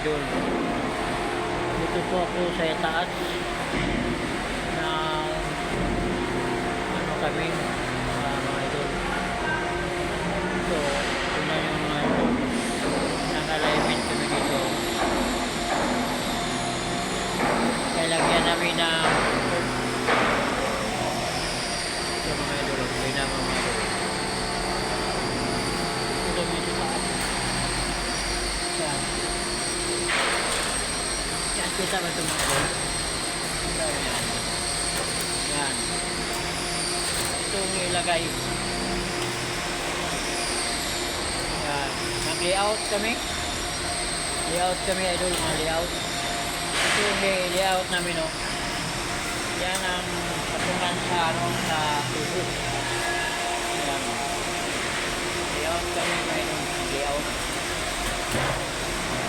idol. Dito po ako sa taas na ano kami, mga idol. So, ito yung mga idol. Nang-alignment kami dito. Kailangan namin ng ito mga idol. Ito na mga idol. Ito yung sa taas. Yan. Yan, kita ba ito mga idol? Ito yan. Yan. Ito yung ilagay. Yan. Nag-layout kami. Layout kami idol, mga layout. Ito yung layout namin, no. Yan ang patungan sa ano, sa tubo. Yan. Layout kami mga idol, layout.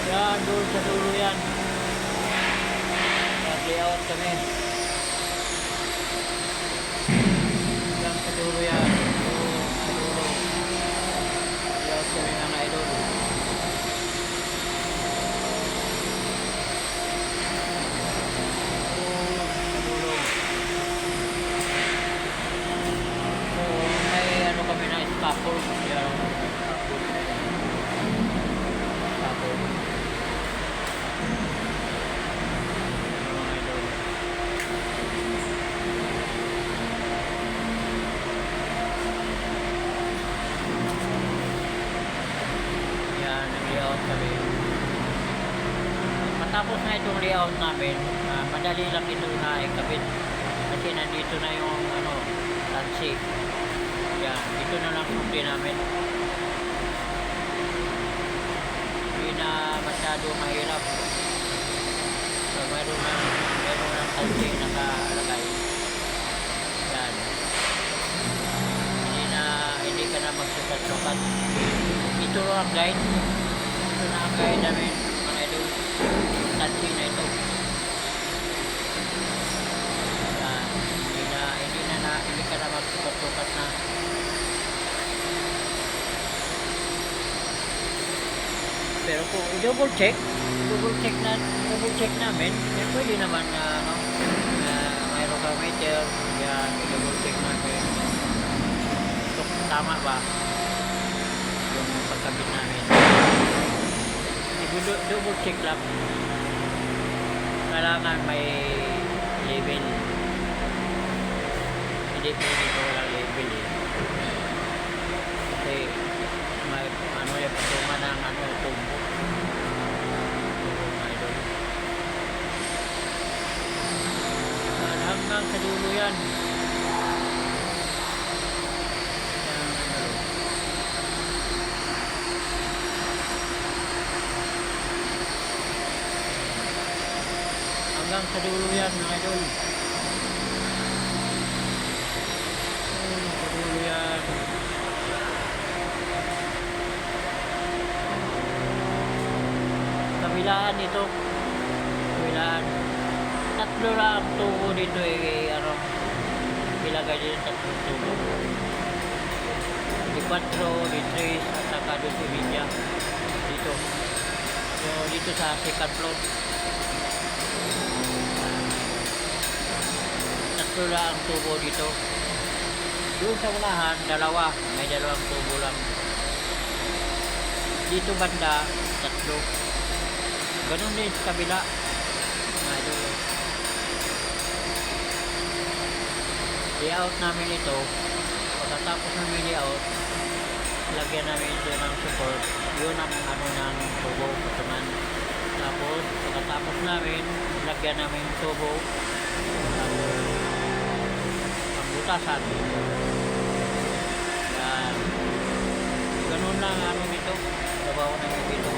Yan, doon sa dulo yan. Nag-layout kami. Yan sa dulo yan. Doon sa dulo. Layout kami mga idol. Tapos yan tapos yan ang layout kami. Matapos na itong layout namin, madali lang ito na ikabit kasi nandito na yung ano, tansi. Yan, dito na lang kumpi namin. Hindi na masyado mahirap. So, meron ng tansi nakalagay. Yan. Hindi ka na magsukat-sukat. Ito ang guide. Ito na ang guide namin. Mga idol. Tansi na ito. Yan. Hindi ka na magsukat-sukat na. Pero kung i-double check namin, eh, pwede naman na micrometer, yan, i-double check namin. So, tama ba yung pagkabit namin? I-double check lang. Kailangan may level. Hindi dito walang level eh. Kasi may ano yung patungan ng ano tubo. Idol. Hanggang sa dulo yan. Hanggang sa dulo yan mga idol. Sa dulo yan. Kabilaan ito. Kabilaan. Tatlo lang ang tubo dito eh. Ano, ilagay dito tatlong tubo. Di 4, di 3, at saka doon si Vinya. Dito. So, dito sa second floor. Tatlo lang ang tubo dito. Doon sa unahan, dalawa. May dalawang tubo lang. Dito banda, tatlo. Ganun din sa kabila. Layout namin ito. Pagkatapos namin layout, lagyan namin ito ng support. Yun ang ano ng tubo, patungan. Tapos, pagkatapos namin, lagyan namin yung tubo. Tapos, ang butasan. Yan. Ganun lang ano nito. Trabaho namin dito.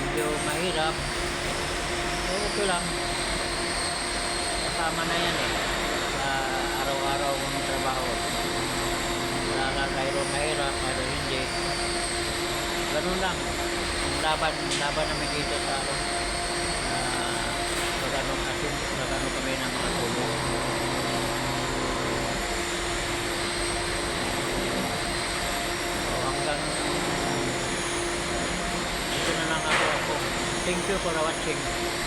Medyo mahirap. So, okay lang. Kasama na yan eh. Sa araw-araw mong trabaho. Wala ka mayroon mahirap, mayroon hindi. Ganun lang. Ang laban namin dito sa ano. Nagano kami ng mga tubo. Thank you for watching.